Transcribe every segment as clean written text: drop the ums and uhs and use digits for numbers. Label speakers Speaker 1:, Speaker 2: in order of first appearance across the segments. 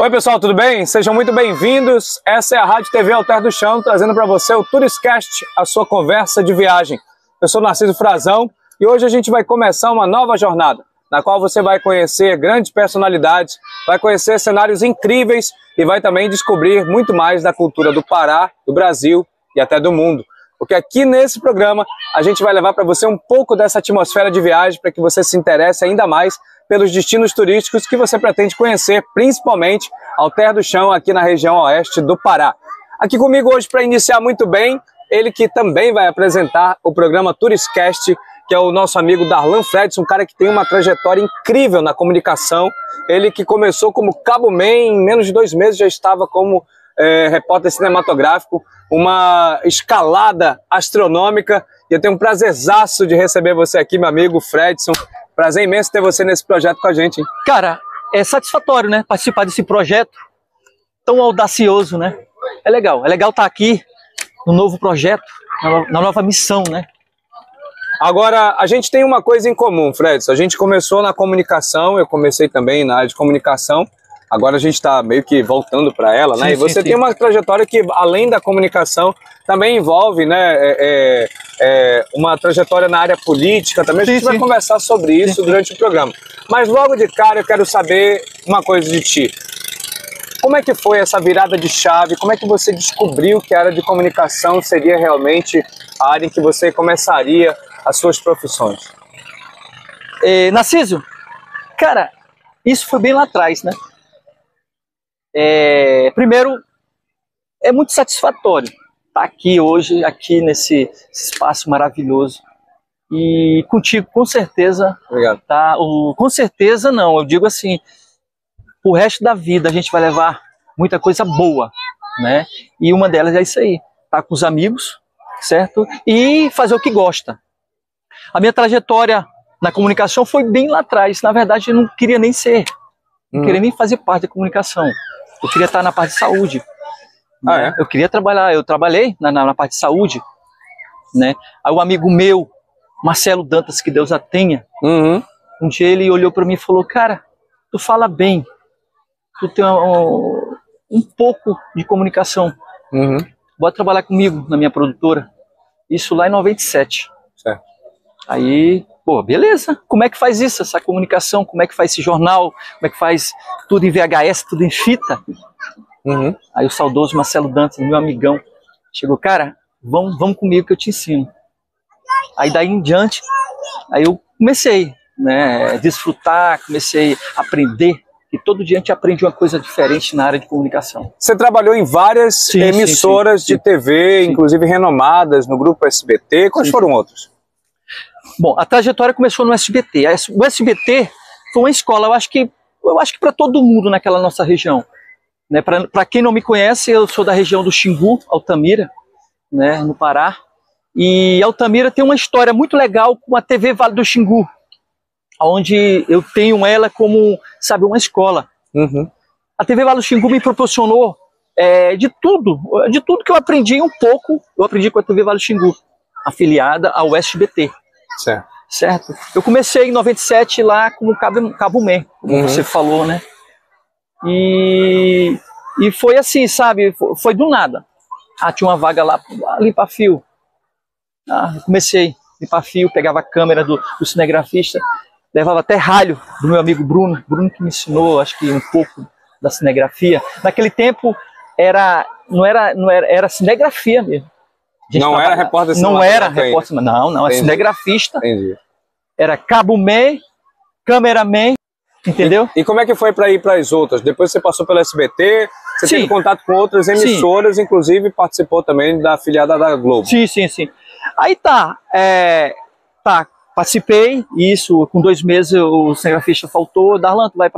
Speaker 1: Oi pessoal, tudo bem? Sejam muito bem-vindos. Essa é a Rádio TV Alter do Chão, trazendo para você o Turiscast, a sua conversa de viagem. Eu sou Narciso Frazão e hoje a gente vai começar uma nova jornada, na qual você vai conhecer grandes personalidades, vai conhecer cenários incríveis e vai também descobrir muito mais da cultura do Pará, do Brasil e até do mundo. Porque aqui nesse programa a gente vai levar para você um pouco dessa atmosfera de viagem para que você se interesse ainda mais pelos destinos turísticos que você pretende conhecer, principalmente Alter do Chão, aqui na região oeste do Pará. Aqui comigo hoje para iniciar muito bem, ele que também vai apresentar o programa Turiscast, que é o nosso amigo Darlan Fredson, um cara que tem uma trajetória incrível na comunicação. Ele que começou como Cabo-Man, em menos de 2 meses já estava como repórter cinematográfico, uma escalada astronômica, e eu tenho um prazerzaço de receber você aqui, meu amigo Fredson. Prazer imenso ter você nesse projeto com a gente, hein?
Speaker 2: Cara, é satisfatório, né? Participar desse projeto tão audacioso, né? É legal estar aqui no novo projeto, na nova missão, né?
Speaker 1: Agora, a gente tem uma coisa em comum, Fredson. A gente começou na comunicação, eu comecei também na área de comunicação. Agora a gente está meio que voltando para ela, né? Sim, e você tem uma trajetória que, além da comunicação, também envolve, né, uma trajetória na área política também. A gente vai conversar sobre isso durante o programa. Mas logo de cara eu quero saber uma coisa de ti. Como é que foi essa virada de chave? Como é que você descobriu que a área de comunicação seria realmente a área em que você começaria as suas profissões?
Speaker 2: Narciso, cara, isso foi bem lá atrás, né? Primeiro, é muito satisfatório estar aqui hoje, aqui nesse espaço maravilhoso. E contigo, com certeza.
Speaker 1: Obrigado.
Speaker 2: Tá? Com certeza não, eu digo assim, o resto da vida a gente vai levar muita coisa boa, né? E uma delas é isso aí, estar com os amigos, certo? E fazer o que gosta. A minha trajetória na comunicação foi bem lá atrás. Na verdade, eu não queria nem ser, não queria nem fazer parte da comunicação. Eu queria estar na parte de saúde. Né? Eu queria trabalhar, eu trabalhei na parte de saúde, né? Aí um amigo meu, Marcelo Dantas, que Deus a tenha, um dia ele olhou para mim e falou: cara, tu fala bem, tu tem um pouco de comunicação, bora trabalhar comigo na minha produtora. Isso lá em 97.
Speaker 1: Certo.
Speaker 2: Aí, pô, beleza, como é que faz isso, essa comunicação, como é que faz esse jornal, como é que faz tudo em VHS, tudo em fita? Aí o saudoso Marcelo Dantas, meu amigão, chegou: cara, vamos comigo que eu te ensino. Aí daí em diante, aí eu comecei, né, a desfrutar, comecei a aprender, e todo dia a gente aprende uma coisa diferente na área de comunicação.
Speaker 1: Você trabalhou em várias emissoras de TV, inclusive renomadas, no Grupo SBT, quais foram outros?
Speaker 2: Bom, a trajetória começou no SBT. O SBT foi uma escola, eu acho que para todo mundo naquela nossa região. Né? Para quem não me conhece, eu sou da região do Xingu, Altamira, né, no Pará. E Altamira tem uma história muito legal com a TV Vale do Xingu, onde eu tenho ela como, sabe, uma escola. A TV Vale do Xingu me proporcionou de tudo que eu aprendi um pouco, eu aprendi com a TV Vale do Xingu, afiliada ao SBT. Certo? Eu comecei em 97 lá como Cabo-Man, como você falou, né? E foi assim, sabe? Foi do nada. Tinha uma vaga lá, limpar fio. Eu comecei a limpar fio, pegava a câmera do cinegrafista, levava até ralho do meu amigo Bruno que me ensinou, acho que um pouco da cinegrafia. Naquele tempo era cinegrafia mesmo.
Speaker 1: Não era repórter cinematográfico.
Speaker 2: Não era repórter, não, é cinegrafista.
Speaker 1: Entendi.
Speaker 2: Era Cabo-Man, cameraman, entendeu?
Speaker 1: E como é que foi para ir para as outras? Depois você passou pelo SBT, você teve contato com outras emissoras, inclusive participou também da afiliada da Globo.
Speaker 2: Sim. Aí participei, isso, com 2 meses o cinegrafista faltou. Darlan, tu vai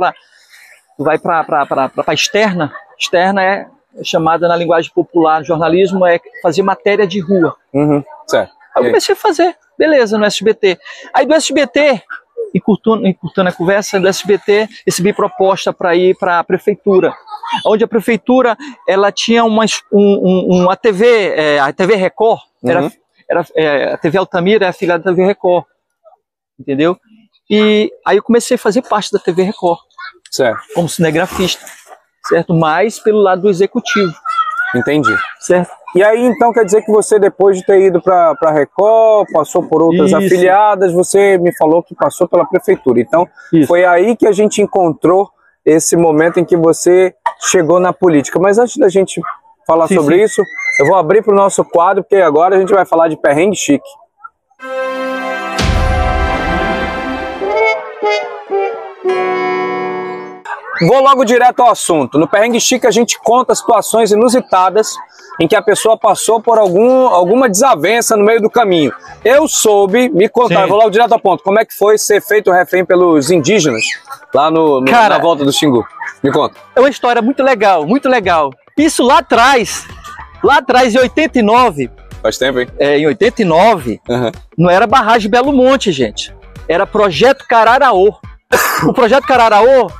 Speaker 2: para externa. Externa é chamada na linguagem popular, jornalismo, é fazer matéria de rua.
Speaker 1: Certo.
Speaker 2: Aí eu comecei a fazer, beleza, no SBT. Aí do SBT, encurtando a conversa, do SBT, recebi proposta para ir para a prefeitura, onde a prefeitura ela tinha a TV Record, a TV Altamira é afiliada da TV Record, entendeu? E aí eu comecei a fazer parte da TV Record,
Speaker 1: certo,
Speaker 2: como cinegrafista. certo? Mais pelo lado do executivo.
Speaker 1: Entendi.
Speaker 2: Certo?
Speaker 1: E aí, então, quer dizer que você, depois de ter ido para a Record, passou por outras afiliadas, você me falou que passou pela prefeitura. Então, foi aí que a gente encontrou esse momento em que você chegou na política. Mas antes da gente falar sobre isso, eu vou abrir para o nosso quadro, porque agora a gente vai falar de perrengue chique. Vou logo direto ao assunto. No Perrengue Chique a gente conta situações inusitadas em que a pessoa passou por alguma desavença no meio do caminho. Eu soube me contar, vou logo direto ao ponto, como é que foi ser feito refém pelos indígenas lá na volta do Xingu? Me conta.
Speaker 2: É uma história muito legal, muito legal. Isso lá atrás em 89...
Speaker 1: Faz tempo, hein?
Speaker 2: Em 89, não era barragem Belo Monte, gente. Era Projeto Cararaô. O Projeto Cararaô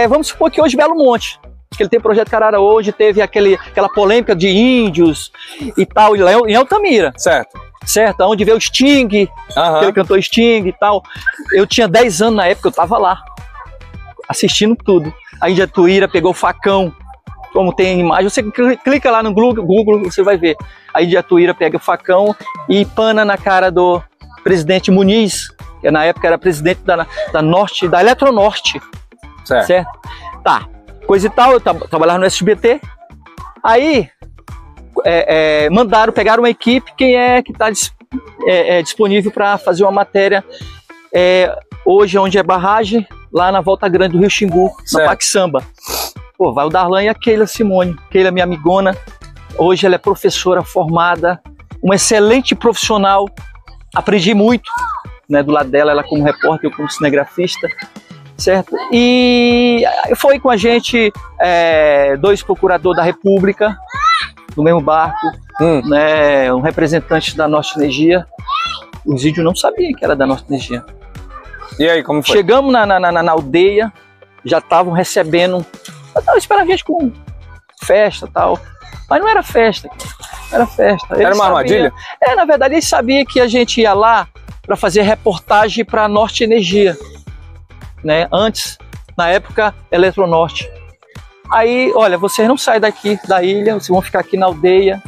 Speaker 2: vamos supor que hoje Belo Monte, que ele tem Projeto Cararaô, hoje teve aquela polêmica de índios e tal, em Altamira. Certo, onde veio o Sting, ele cantou Sting e tal. Eu tinha 10 anos na época, eu tava lá, assistindo tudo. A Índia Tuíra pegou o facão, como tem imagem, você clica lá no Google, você vai ver. A Índia Tuíra pega o facão e pana na cara do presidente Muniz, que na época era presidente da Eletronorte. Certo? Tá, coisa e tal, eu trabalhava no SBT, aí pegaram uma equipe, quem é que está disponível para fazer uma matéria hoje, onde é barragem, lá na Volta Grande do Rio Xingu, na Paquissamba. Pô, vai o Darlan e a Keila Simone. Keila, minha amigona, hoje ela é professora formada, uma excelente profissional, aprendi muito, né, do lado dela, ela como repórter, eu como cinegrafista. Certo? E foi com a gente 2 procuradores da República, no mesmo barco, né, um representante da Norte Energia. Os índios não sabiam que era da Norte Energia.
Speaker 1: E aí, como foi?
Speaker 2: Chegamos na aldeia, já estavam recebendo, estavam esperando a gente com festa e tal, mas não era festa, era festa.
Speaker 1: Era uma armadilha?
Speaker 2: Na verdade, eles sabiam que a gente ia lá para fazer reportagem para a Norte Energia. Né? Antes, na época, Eletronorte. Aí, olha, vocês não saem daqui da ilha, vocês vão ficar aqui na aldeia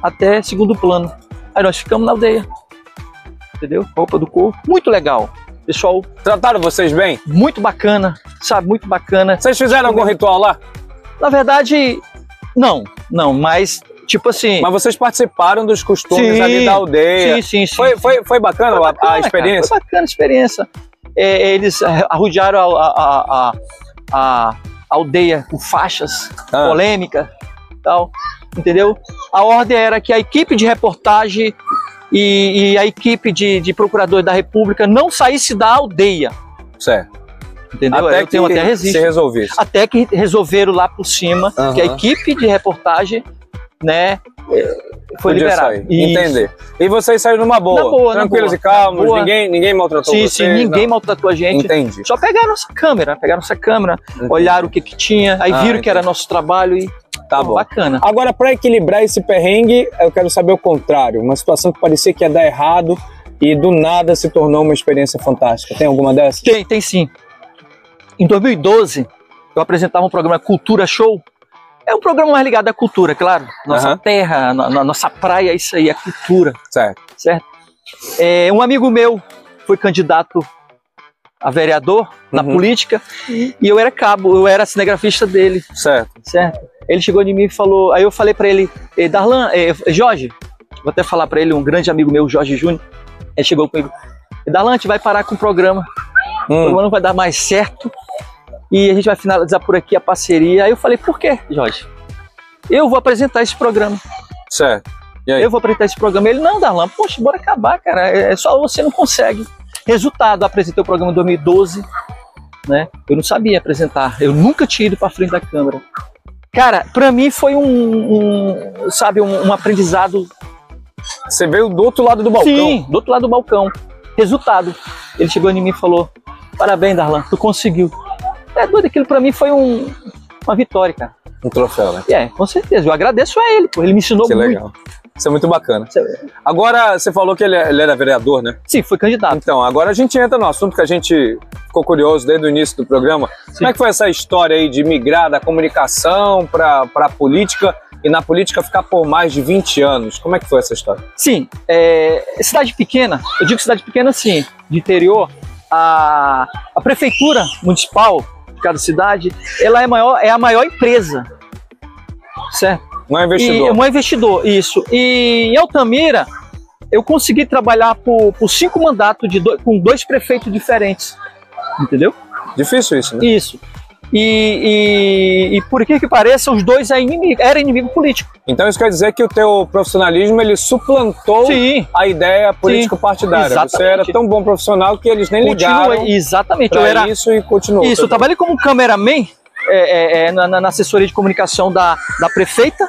Speaker 2: até segundo plano. Aí nós ficamos na aldeia, entendeu? Roupa do corpo, muito legal. Pessoal,
Speaker 1: trataram vocês bem?
Speaker 2: Muito bacana, sabe? Muito bacana.
Speaker 1: Vocês fizeram algum ritual lá?
Speaker 2: Na verdade, não, mas tipo assim...
Speaker 1: Mas vocês participaram dos costumes ali da aldeia?
Speaker 2: Sim.
Speaker 1: Foi bacana, a experiência?
Speaker 2: Cara, foi bacana a experiência. Eles arrodearam a aldeia com faixas, polêmica e tal, entendeu? A ordem era que a equipe de reportagem e a equipe de procuradores da República não saísse da aldeia.
Speaker 1: Certo.
Speaker 2: Entendeu?
Speaker 1: Até que se resolvesse.
Speaker 2: Até que resolveram lá por cima, que a equipe de reportagem, né, foi liberada.
Speaker 1: Entender. E vocês saíram numa boa, tranquilos e calmos, ninguém maltratou vocês?
Speaker 2: Sim, ninguém maltratou a gente.
Speaker 1: Entendi.
Speaker 2: Só pegaram nossa câmera, olharam o que tinha, aí viram que era nosso trabalho e
Speaker 1: tá bom.
Speaker 2: Bacana.
Speaker 1: Agora, para equilibrar esse perrengue, eu quero saber o contrário, uma situação que parecia que ia dar errado e do nada se tornou uma experiência fantástica. Tem alguma dessas?
Speaker 2: Tem sim. Em 2012, eu apresentava um programa Cultura Show. É um programa mais ligado à cultura, claro. Nossa terra, nossa praia, isso aí, é cultura. Certo? Um amigo meu foi candidato a vereador na política e eu era cabo, eu era cinegrafista dele. Certo? Ele chegou em mim e falou, aí eu falei para ele, Darlan, Jorge, vou até falar para ele, um grande amigo meu, Jorge Júnior, ele chegou comigo, Darlan, a gente vai parar com o programa. O programa não vai dar mais certo e a gente vai finalizar por aqui a parceria. Aí eu falei, por quê, Jorge? Eu vou apresentar esse programa.
Speaker 1: Certo. E aí?
Speaker 2: Eu vou apresentar esse programa. Ele, não, Darlan, poxa, bora acabar, cara. É só você não consegue. Resultado, eu apresentei o programa em 2012, né? Eu não sabia apresentar. Eu nunca tinha ido para frente da câmera. Cara, pra mim foi um aprendizado.
Speaker 1: Você veio do outro lado do balcão?
Speaker 2: Sim, do outro lado do balcão. Resultado, ele chegou em mim e falou, parabéns, Darlan, tu conseguiu. Doido, aquilo pra mim foi uma vitória, cara.
Speaker 1: Um troféu, né?
Speaker 2: Com certeza. Eu agradeço a ele, pô. Ele me ensinou muito.
Speaker 1: Legal. Isso é muito bacana. Agora, você falou que ele era vereador, né?
Speaker 2: Sim, foi candidato.
Speaker 1: Então, agora a gente entra no assunto que a gente ficou curioso desde o início do programa. Sim. Como é que foi essa história aí de migrar da comunicação para a política e na política ficar por mais de 20 anos? Como é que foi essa história?
Speaker 2: Sim, cidade pequena, eu digo cidade pequena assim, de interior, a prefeitura municipal de cada cidade, ela é a maior empresa, certo?
Speaker 1: Um investidor.
Speaker 2: Um investidor, isso. E em Altamira, eu consegui trabalhar por 5 mandatos com 2 prefeitos diferentes, entendeu?
Speaker 1: Difícil isso, né?
Speaker 2: Isso. E por que pareça, os 2 eram inimigo político.
Speaker 1: Então isso quer dizer que o teu profissionalismo, ele suplantou a ideia político-partidária.
Speaker 2: Exatamente.
Speaker 1: Você era tão bom profissional que eles nem ligaram
Speaker 2: exatamente. Eu era
Speaker 1: isso e continuou.
Speaker 2: Isso, eu trabalhei como cameraman na assessoria de comunicação da prefeita,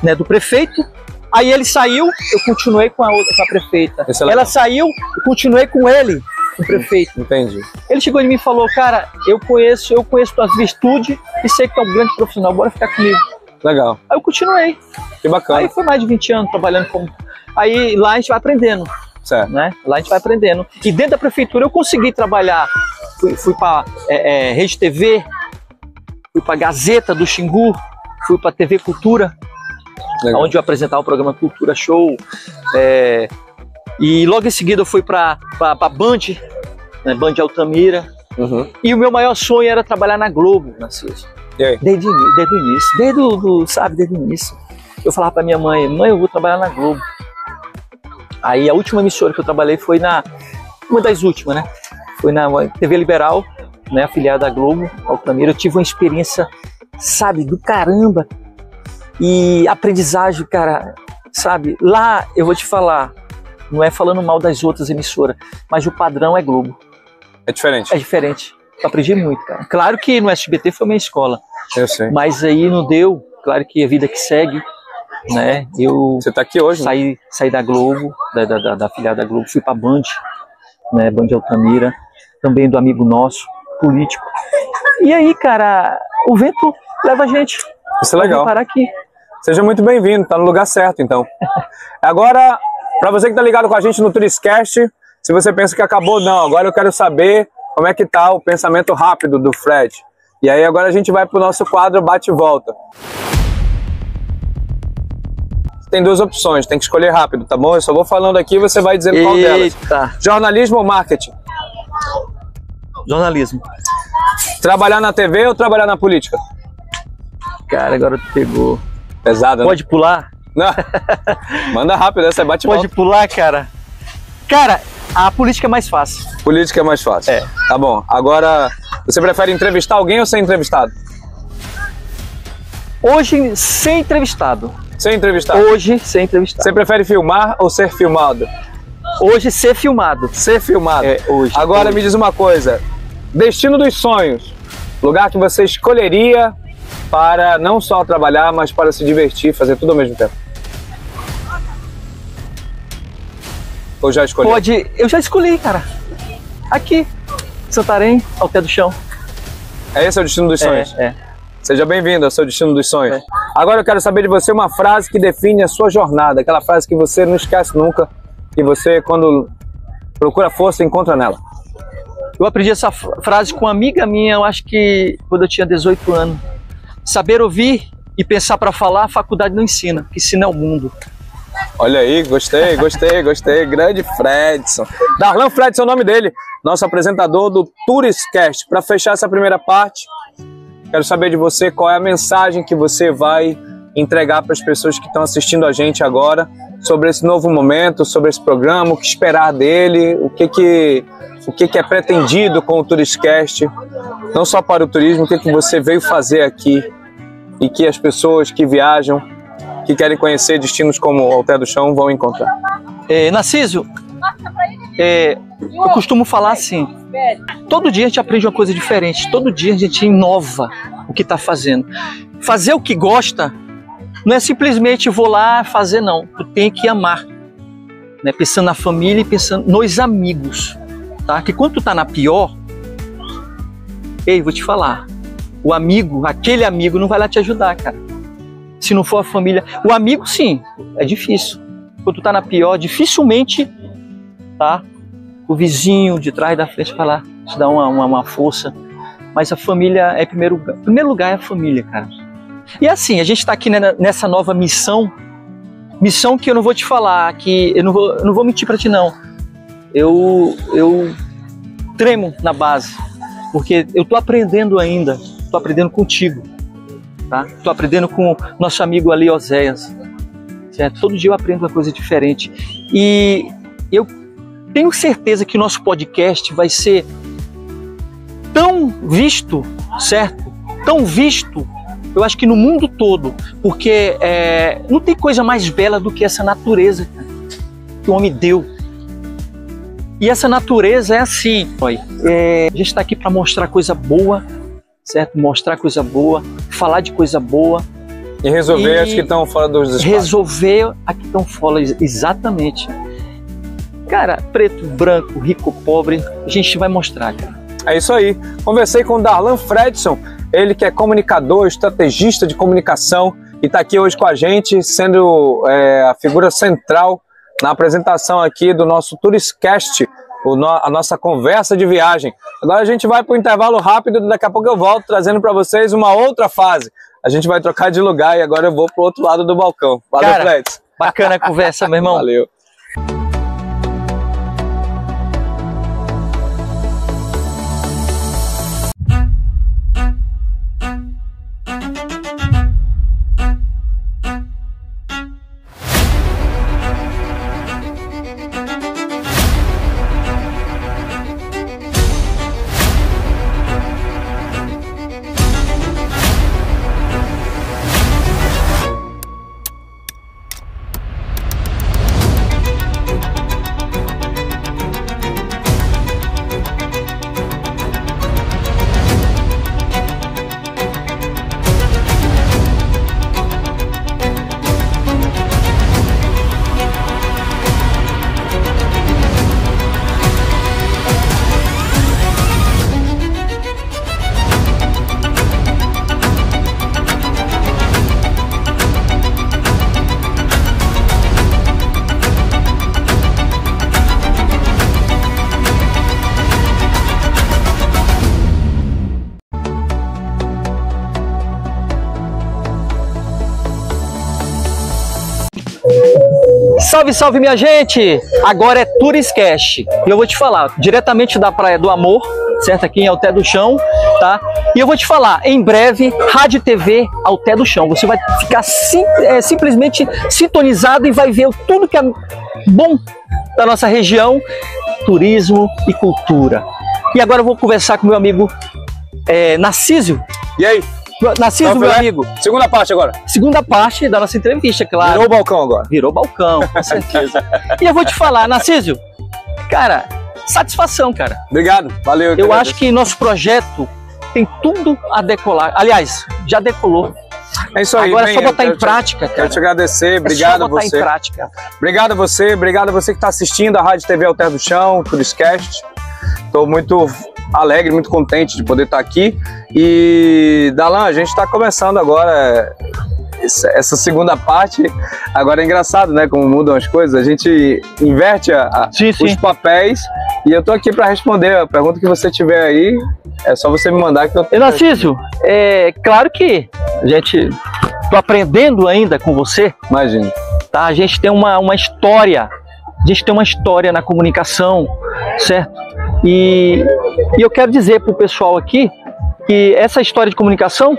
Speaker 2: né, do prefeito. Aí ele saiu, eu continuei com a prefeita. Ela saiu, eu continuei com ele, o prefeito.
Speaker 1: Entendi.
Speaker 2: Ele chegou em mim e falou, cara, eu conheço tuas virtudes e sei que tu é um grande profissional, bora ficar comigo.
Speaker 1: Legal.
Speaker 2: Aí eu continuei.
Speaker 1: Que bacana.
Speaker 2: Aí foi mais de 20 anos trabalhando como... Aí lá a gente vai aprendendo.
Speaker 1: Certo.
Speaker 2: Né? Lá a gente vai aprendendo. E dentro da prefeitura eu consegui trabalhar. Fui para Rede TV, fui para Gazeta do Xingu, fui para TV Cultura. Legal. Onde eu apresentava o programa Cultura Show. E logo em seguida eu fui para Band, né, Band Altamira.
Speaker 1: Uhum.
Speaker 2: E o meu maior sonho era trabalhar na Globo, Narciso.
Speaker 1: E aí?
Speaker 2: Desde o início, desde o início. Eu falava para minha mãe, eu vou trabalhar na Globo. Aí a última emissora que eu trabalhei foi uma das últimas, né? Foi na TV Liberal, né, afiliada da Globo, Altamira. Eu tive uma experiência, do caramba. E aprendizagem, cara, lá eu vou te falar, não é falando mal das outras emissoras, mas o padrão é Globo.
Speaker 1: É diferente?
Speaker 2: É diferente. Eu aprendi muito, cara. Claro que no SBT foi minha escola.
Speaker 1: Eu sei.
Speaker 2: Mas aí não deu, claro que a vida que segue, né?
Speaker 1: Você tá aqui hoje,
Speaker 2: saí da Globo, da afiliada da Globo, fui pra Band, né? Band Altamira, também do amigo nosso, político. E aí, cara, o vento leva a gente.
Speaker 1: Isso é legal.
Speaker 2: Parar aqui.
Speaker 1: Seja muito bem-vindo, tá no lugar certo, então. Agora, para você que tá ligado com a gente no Turiscast, se você pensa que acabou, não. Agora eu quero saber como é que tá o pensamento rápido do Fred. E aí agora a gente vai pro nosso quadro Bate e Volta. Tem 2 opções, tem que escolher rápido, tá bom? Eu só vou falando aqui e você vai dizendo qual delas. Jornalismo ou marketing?
Speaker 2: Jornalismo.
Speaker 1: Trabalhar na TV ou trabalhar na política?
Speaker 2: Cara, agora tu pegou.
Speaker 1: Pesado, né?
Speaker 2: Pode pular?
Speaker 1: Não. Manda rápido, essa é bate e volta.
Speaker 2: Pode pular, cara? Cara, a política é mais fácil.
Speaker 1: Política é mais fácil.
Speaker 2: É.
Speaker 1: Tá bom. Agora, você prefere entrevistar alguém ou ser entrevistado?
Speaker 2: Hoje, ser entrevistado.
Speaker 1: Ser entrevistado?
Speaker 2: Hoje, ser entrevistado.
Speaker 1: Você prefere filmar ou ser filmado?
Speaker 2: Hoje, ser filmado.
Speaker 1: Ser filmado.
Speaker 2: Hoje.
Speaker 1: Agora, me diz uma coisa. Destino dos sonhos. Lugar que você escolheria para não só trabalhar, mas para se divertir, fazer tudo ao mesmo tempo. Ou já escolheu?
Speaker 2: Eu já escolhi, cara. Aqui, Santarém, ao pé do chão.
Speaker 1: Esse é o destino dos sonhos? Seja bem-vindo ao seu destino dos sonhos. Agora eu quero saber de você uma frase que define a sua jornada, aquela frase que você não esquece nunca, e você, quando procura força, encontra nela.
Speaker 2: Eu aprendi essa frase com uma amiga minha, eu acho que quando eu tinha 18 anos. Saber ouvir e pensar para falar, a faculdade não ensina, o que ensina é o mundo.
Speaker 1: Olha aí, gostei. Grande Fredson. Darlan Fredson é o nome dele, nosso apresentador do Turiscast. Para fechar essa primeira parte, quero saber de você qual é a mensagem que você vai entregar para as pessoas que estão assistindo a gente agora sobre esse novo momento, sobre esse programa, o que esperar dele, o que é pretendido com o Turiscast, não só para o turismo, o que você veio fazer aqui e que as pessoas que viajam, que querem conhecer destinos como o Alter do Chão vão encontrar.
Speaker 2: Narciso, eu costumo falar assim, todo dia a gente aprende uma coisa diferente, todo dia a gente inova o que está fazendo. Fazer o que gosta não é simplesmente vou lá fazer, não. Tu tem que amar, né? Pensando na família e pensando nos amigos, tá? Que quando tu tá na pior, vou te falar, o amigo, aquele amigo não vai lá te ajudar, cara. Se não for a família, o amigo sim, é difícil. Quando tu tá na pior, dificilmente, tá? O vizinho de trás da frente vai lá te dá uma força. Mas a família é primeiro lugar. Primeiro lugar é a família, cara. E assim, a gente está aqui nessa nova missão que eu não vou te falar, que eu não vou mentir para ti não. Eu tremo na base, porque eu tô aprendendo ainda, tô aprendendo contigo, tá? Tô aprendendo com nosso amigo ali, Oséias, certo? Todo dia eu aprendo uma coisa diferente e eu tenho certeza que o nosso podcast vai ser tão visto, certo? Tão visto, eu acho que no mundo todo, porque não tem coisa mais bela do que essa natureza, cara, que o homem deu. E essa natureza é assim, a gente está aqui para mostrar coisa boa, certo? Mostrar coisa boa, falar de coisa boa.
Speaker 1: E resolver as que estão fora dos espaços.
Speaker 2: Resolver as que estão fora, exatamente. Cara, preto, branco, rico, pobre, a gente vai mostrar, cara.
Speaker 1: É isso aí. Conversei com o Darlan Fredson, ele que é comunicador, estrategista de comunicação e está aqui hoje com a gente, sendo a figura central na apresentação aqui do nosso Turiscast, a nossa conversa de viagem. Agora a gente vai para o intervalo rápido, daqui a pouco eu volto trazendo para vocês uma outra fase. A gente vai trocar de lugar e agora eu vou para o outro lado do balcão. Valeu, Fredson.
Speaker 2: Bacana a conversa, meu irmão.
Speaker 1: Valeu.
Speaker 2: Salve, salve, minha gente! Agora é Turiscast e eu vou te falar diretamente da Praia do Amor, certo? Aqui em Alté do Chão, tá? E eu vou te falar, em breve, Rádio TV Alté do Chão. Você vai ficar simplesmente sintonizado e vai ver tudo que é bom da nossa região, turismo e cultura. E agora eu vou conversar com meu amigo Narciso.
Speaker 1: E aí?
Speaker 2: Narciso, meu amigo.
Speaker 1: Segunda parte agora.
Speaker 2: Segunda parte da nossa entrevista, claro.
Speaker 1: Virou o balcão agora.
Speaker 2: Virou balcão, com certeza. E eu vou te falar, Narciso, cara, satisfação, cara.
Speaker 1: Obrigado, valeu.
Speaker 2: Eu acho que nosso projeto tem tudo a decolar. Aliás, já decolou.
Speaker 1: É isso aí.
Speaker 2: Agora é só botar em prática, cara.
Speaker 1: Quero te agradecer, obrigado a você.
Speaker 2: É só botar em prática.
Speaker 1: Obrigado a você que está assistindo a Rádio TV Alté do Chão, Turiscast. Estou muito alegre, muito contente de poder estar aqui. E, Darlan, a gente está começando agora essa segunda parte. Agora é engraçado, né, como mudam as coisas. A gente inverte os papéis e eu tô aqui para responder a pergunta que você tiver aí. É só você me mandar que eu tenho.
Speaker 2: Narciso, claro que tô aprendendo ainda com você.
Speaker 1: Imagina.
Speaker 2: Tá? A gente tem uma história. A gente tem uma história na comunicação, certo? E eu quero dizer para o pessoal aqui que essa história de comunicação,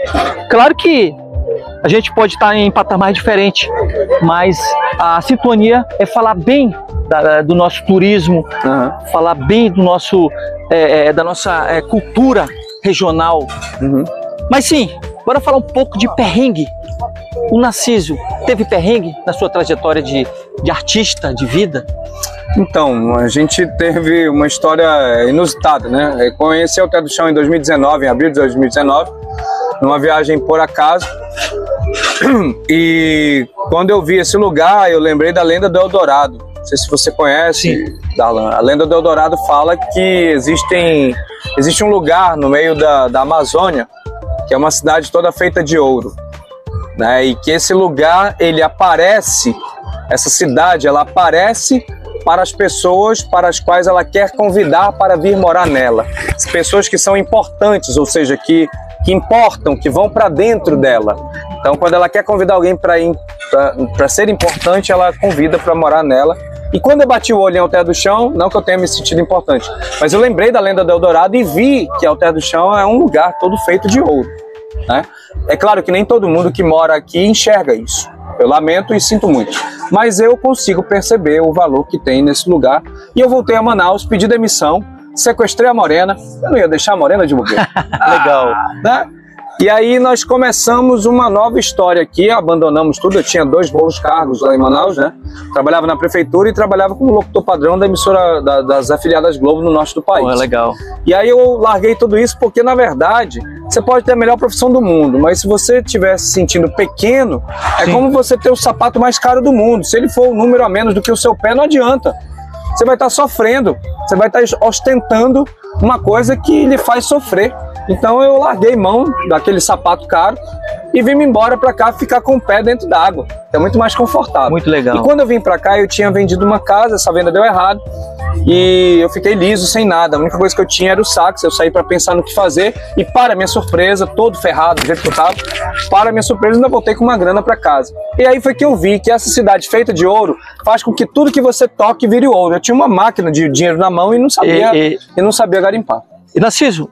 Speaker 2: claro que a gente pode estar em patamar diferente, mas a sintonia é falar bem do nosso turismo, falar bem do nosso, da nossa cultura regional. Mas sim, bora falar um pouco de perrengue. O Narciso teve perrengue na sua trajetória de artista, de vida?
Speaker 1: Então, a gente teve uma história inusitada, né? Eu conheci Alté do Chão em 2019, em abril de 2019, numa viagem por acaso. E quando eu vi esse lugar, eu lembrei da lenda do Eldorado. Não sei se você conhece, Darlan. A lenda do Eldorado fala que existe um lugar no meio da Amazônia, que é uma cidade toda feita de ouro, né? E que esse lugar, ele aparece, essa cidade, ela aparece para as pessoas para as quais ela quer convidar para vir morar nela. As pessoas que são importantes, ou seja, que importam, que vão para dentro dela. Então, quando ela quer convidar alguém para ser importante, ela convida para morar nela. E quando eu bati o olho em Alter do Chão, não que eu tenha me sentido importante, mas eu lembrei da lenda do Eldorado e vi que Alter do Chão é um lugar todo feito de ouro, né? É claro que nem todo mundo que mora aqui enxerga isso. Eu lamento e sinto muito. Mas eu consigo perceber o valor que tem nesse lugar. E eu voltei a Manaus, pedi demissão, sequestrei a Morena. Eu não ia deixar a Morena de bobeira.
Speaker 2: Legal.
Speaker 1: Né? E aí nós começamos uma nova história aqui, abandonamos tudo. Eu tinha 2 bons cargos lá em Manaus, né? Trabalhava na prefeitura e trabalhava como locutor padrão da emissora das afiliadas Globo no norte do país.
Speaker 2: Pô, é legal.
Speaker 1: E aí eu larguei tudo isso porque, na verdade, você pode ter a melhor profissão do mundo, mas se você estiver se sentindo pequeno, é como você ter o sapato mais caro do mundo. Se ele for um número a menos do que o seu pé, não adianta. Você vai estar sofrendo, você vai estar ostentando uma coisa que lhe faz sofrer. Então eu larguei mão daquele sapato caro e vim embora para cá ficar com o pé dentro d'água. É muito mais confortável.
Speaker 2: Muito legal.
Speaker 1: E quando eu vim para cá, eu tinha vendido uma casa, essa venda deu errado. E eu fiquei liso, sem nada. A única coisa que eu tinha era o sax. Eu saí para pensar no que fazer e, para minha surpresa, todo ferrado do jeito que eu tava, para minha surpresa, ainda voltei com uma grana para casa. E aí foi que eu vi que essa cidade feita de ouro faz com que tudo que você toque vire ouro. Eu tinha uma máquina de dinheiro na mão e não sabia garimpar.
Speaker 2: E Narciso,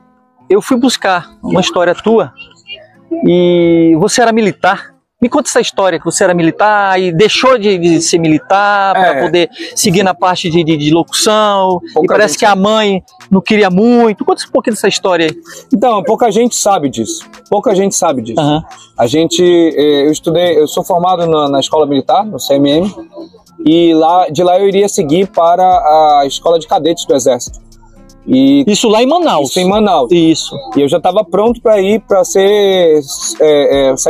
Speaker 2: eu fui buscar uma história tua e você era militar. Me conta essa história, que você era militar e deixou de ser militar para poder seguir na parte de locução. E parece que a mãe não queria muito. Conta um pouquinho dessa história aí.
Speaker 1: Então, pouca gente sabe disso. Pouca gente sabe disso.
Speaker 2: Uhum.
Speaker 1: Eu sou formado na escola militar, no CMM, e de lá eu iria seguir para a escola de cadetes do Exército.
Speaker 2: Isso lá em Manaus?
Speaker 1: Isso em Manaus.
Speaker 2: Isso.
Speaker 1: E eu já estava pronto para ir para sair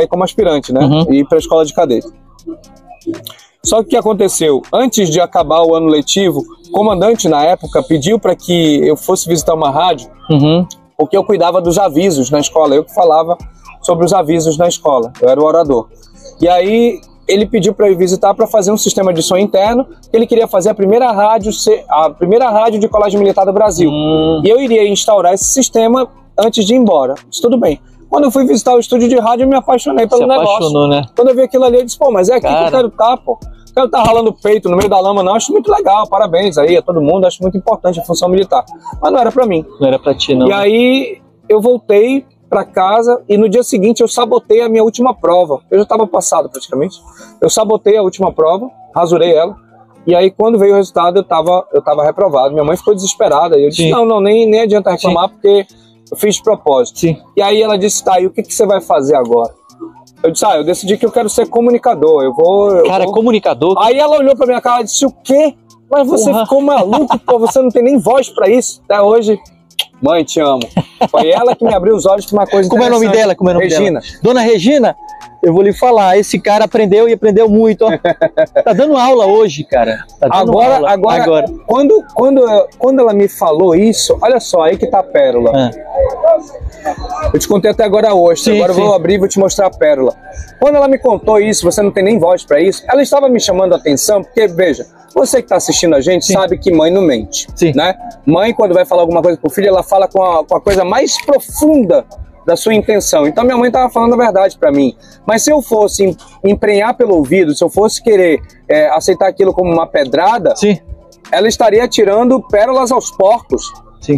Speaker 1: como aspirante, né?
Speaker 2: Uhum.
Speaker 1: E ir para a escola de cadete. Só que o que aconteceu? Antes de acabar o ano letivo, o comandante na época pediu para que eu fosse visitar uma rádio, porque eu cuidava dos avisos na escola. Eu que falava sobre os avisos na escola. Eu era o orador. E aí ele pediu para eu visitar para fazer um sistema de som interno. Ele queria fazer a primeira rádio de colégio militar do Brasil. E eu iria instaurar esse sistema antes de ir embora. Isso tudo bem. Quando eu fui visitar o estúdio de rádio, eu me apaixonei pelo negócio.
Speaker 2: Apaixonou, né?
Speaker 1: Quando eu vi aquilo ali, eu disse, pô, mas é aqui que eu quero estar, pô. Eu quero estar ralando o peito no meio da lama, não. Acho muito legal, parabéns aí a todo mundo. Acho muito importante a função militar. Mas não era para mim.
Speaker 2: Não era para ti, não.
Speaker 1: E aí eu voltei para casa e no dia seguinte eu sabotei a minha última prova. Eu já estava passado praticamente. Eu sabotei a última prova, rasurei ela. E aí quando veio o resultado eu tava reprovado. Minha mãe ficou desesperada. E eu disse, não, nem adianta reclamar porque eu fiz de propósito.
Speaker 2: Sim.
Speaker 1: E aí ela disse, tá, e o que você vai fazer agora? Eu disse, eu decidi que eu quero ser comunicador.
Speaker 2: Comunicador?
Speaker 1: Aí ela olhou pra minha cara e disse, o quê? Mas você ficou maluco, pô, você não tem nem voz pra isso. Até hoje... Mãe, te amo. Foi ela que me abriu os olhos para uma coisa
Speaker 2: Como é o nome dela?
Speaker 1: Regina.
Speaker 2: Dona Regina, eu vou lhe falar, esse cara aprendeu e aprendeu muito. Ó. Tá dando aula hoje, cara. Tá dando
Speaker 1: agora. Quando ela me falou isso, olha só, aí que tá a pérola. Eu te contei até agora hoje, agora eu vou abrir e vou te mostrar a pérola. Quando ela me contou isso, você não tem nem voz para isso, ela estava me chamando a atenção, porque, veja, você que está assistindo a gente sabe que mãe não mente, né? Mãe, quando vai falar alguma coisa pro filho, ela fala com a coisa mais profunda da sua intenção. Então minha mãe estava falando a verdade para mim. Mas se eu fosse emprenhar pelo ouvido, se eu fosse querer aceitar aquilo como uma pedrada, ela estaria atirando pérolas aos porcos.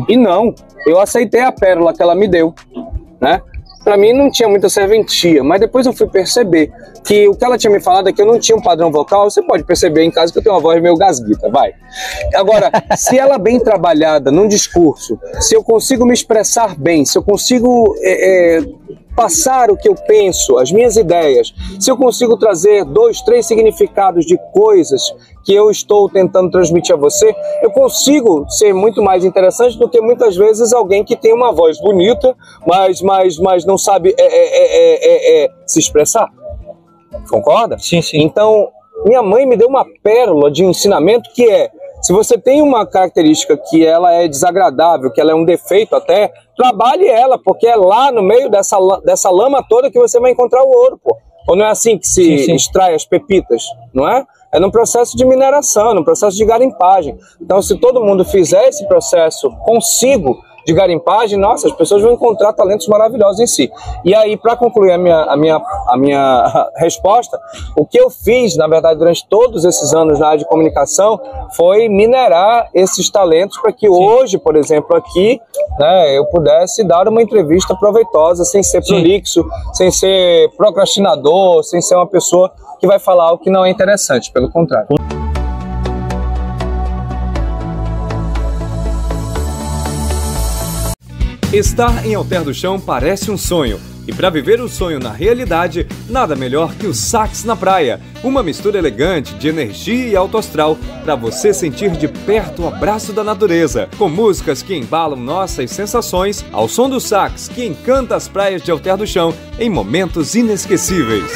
Speaker 1: E não, eu aceitei a pérola que ela me deu, né? Para mim não tinha muita serventia, mas depois eu fui perceber que o que ela tinha me falado é que eu não tinha um padrão vocal. Você pode perceber em casa que eu tenho uma voz meio gasguita, vai. Agora, se ela bem trabalhada num discurso, se eu consigo me expressar bem, se eu consigo passar o que eu penso, as minhas ideias, se eu consigo trazer 2, 3 significados de coisas que eu estou tentando transmitir a você, eu consigo ser muito mais interessante do que muitas vezes alguém que tem uma voz bonita, mas não sabe se expressar. Concorda?
Speaker 2: Sim, sim.
Speaker 1: Então, minha mãe me deu uma pérola de ensinamento que se você tem uma característica que ela é desagradável, que ela é um defeito até, trabalhe ela, porque é lá no meio dessa lama toda que você vai encontrar o ouro, pô. Ou não é assim que se extrai as pepitas, não é? é num processo de mineração, num processo de garimpagem. Então, se todo mundo fizer esse processo consigo de garimpagem, nossa, as pessoas vão encontrar talentos maravilhosos em si. E aí, para concluir a minha resposta, o que eu fiz, na verdade, durante todos esses anos na área de comunicação, foi minerar esses talentos para que hoje, por exemplo, aqui, né, eu pudesse dar uma entrevista proveitosa, sem ser prolixo, sem ser procrastinador, sem ser uma pessoa que vai falar o que não é interessante, pelo contrário.
Speaker 3: Estar em Alter do Chão parece um sonho. E para viver o sonho na realidade, nada melhor que o Sax na Praia. Uma mistura elegante de energia e alto astral para você sentir de perto o abraço da natureza. Com músicas que embalam nossas sensações, ao som do sax que encanta as praias de Alter do Chão em momentos inesquecíveis.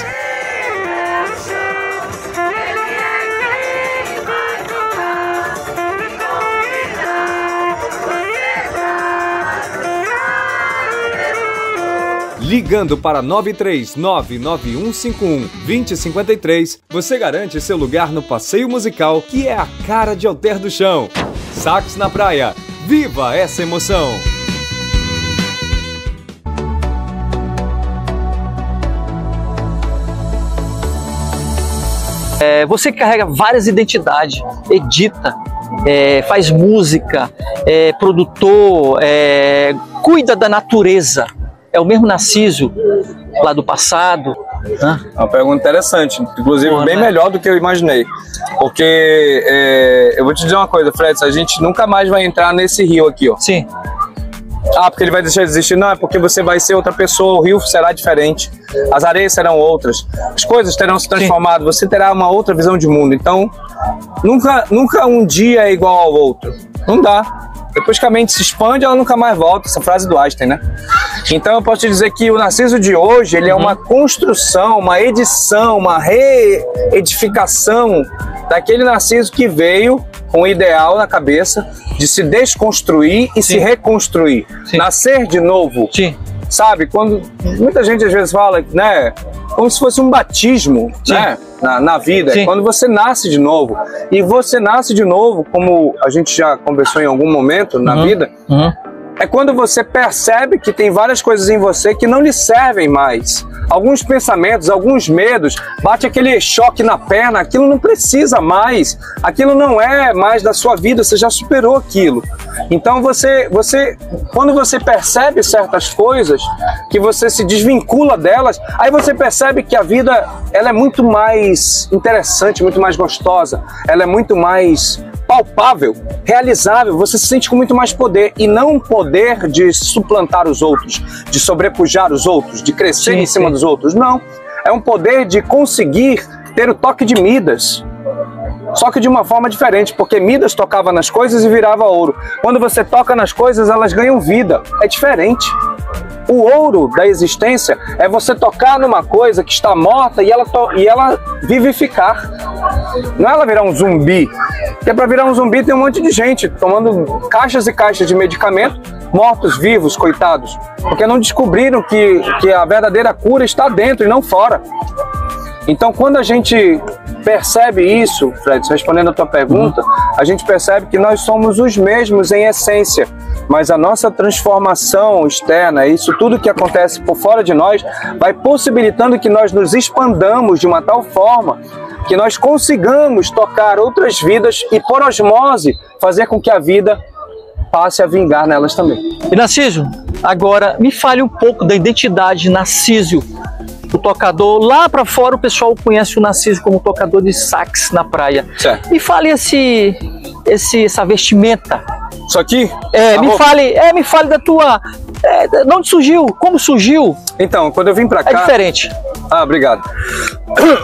Speaker 3: Ligando para 93991512053, você garante seu lugar no passeio musical que é a cara de Alter do Chão. Sax na Praia, viva essa emoção!
Speaker 2: Você carrega várias identidades, edita, faz música, é produtor, cuida da natureza. É o mesmo Narciso lá do passado?
Speaker 1: É uma pergunta interessante, inclusive bem melhor do que eu imaginei. Porque eu vou te dizer uma coisa, Fred, a gente nunca mais vai entrar nesse rio aqui, ó.
Speaker 2: Sim.
Speaker 1: Ah, porque ele vai deixar de existir? Não, é porque você vai ser outra pessoa, o rio será diferente, as areias serão outras, as coisas terão se transformado, você terá uma outra visão de mundo. Então, nunca um dia é igual ao outro. Não dá. Depois que a mente se expande, ela nunca mais volta. Essa frase do Einstein, né? Então eu posso te dizer que o Narciso de hoje, ele é uma construção, uma edição, uma reedificação daquele Narciso que veio com o ideal na cabeça de se desconstruir e se reconstruir. Nascer de novo. Sim. Sabe? Quando muita gente às vezes fala, né? Como se fosse um batismo, né? Na vida. Quando você nasce de novo. E você nasce de novo, como a gente já conversou em algum momento na vida, é quando você percebe que tem várias coisas em você que não lhe servem mais. Alguns pensamentos, alguns medos, bate aquele choque na perna, aquilo não precisa mais, aquilo não é mais da sua vida, você já superou aquilo. Então quando você percebe certas coisas, que você se desvincula delas, aí você percebe que a vida ela é muito mais interessante, muito mais gostosa, ela é muito mais palpável, realizável, você se sente com muito mais poder, e não um poder de suplantar os outros, de sobrepujar os outros, de crescer em cima dos outros, não. É um poder de conseguir ter o toque de Midas, só que de uma forma diferente, porque Midas tocava nas coisas e virava ouro. Quando você toca nas coisas, elas ganham vida, é diferente. O ouro da existência é você tocar numa coisa que está morta e ela vivificar. Não é ela virar um zumbi. Porque para virar um zumbi tem um monte de gente tomando caixas e caixas de medicamento, mortos, vivos, coitados. Porque não descobriram que a verdadeira cura está dentro e não fora. Então quando a gente percebe isso, Fred, respondendo a tua pergunta, a gente percebe que nós somos os mesmos em essência, mas a nossa transformação externa, isso tudo que acontece por fora de nós, vai possibilitando que nós nos expandamos de uma tal forma que nós consigamos tocar outras vidas e, por osmose, fazer com que a vida passe a vingar nelas também.
Speaker 2: E Narciso, agora me fale um pouco da identidade de Narciso, o tocador. Lá para fora o pessoal conhece o Narciso como tocador de sax na praia. Certo. Me fale essa vestimenta.
Speaker 1: Isso aqui?
Speaker 2: Me fale da tua... de onde surgiu? Como surgiu?
Speaker 1: Então, quando eu vim pra cá...
Speaker 2: É diferente.
Speaker 1: Ah, obrigado.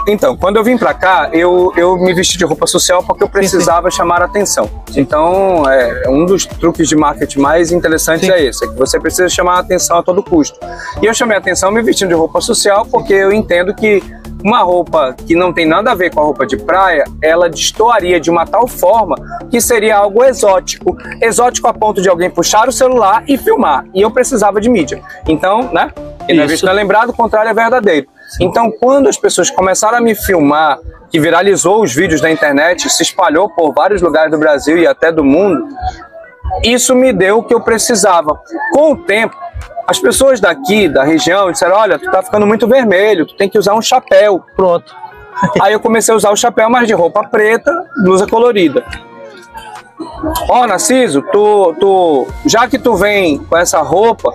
Speaker 1: Então, quando eu vim pra cá, eu me vesti de roupa social porque eu precisava chamar a atenção. Então, um dos truques de marketing mais interessantes é esse, é que você precisa chamar a atenção a todo custo. E eu chamei a atenção me vestindo de roupa social porque eu entendo que uma roupa que não tem nada a ver com a roupa de praia, ela destoaria de uma tal forma que seria algo exótico. Exótico a ponto de alguém puxar o celular e filmar. E eu precisava de mídia. Então, né? Quem não é visto não é lembrado, o contrário é verdadeiro. Então, quando as pessoas começaram a me filmar, que viralizou os vídeos da internet, se espalhou por vários lugares do Brasil e até do mundo, isso me deu o que eu precisava. Com o tempo, as pessoas daqui, da região, disseram, olha, tu tá ficando muito vermelho, tu tem que usar um chapéu.
Speaker 2: Pronto.
Speaker 1: Aí eu comecei a usar o chapéu, mas de roupa preta, blusa colorida. Ó, Narciso, já que tu vem com essa roupa,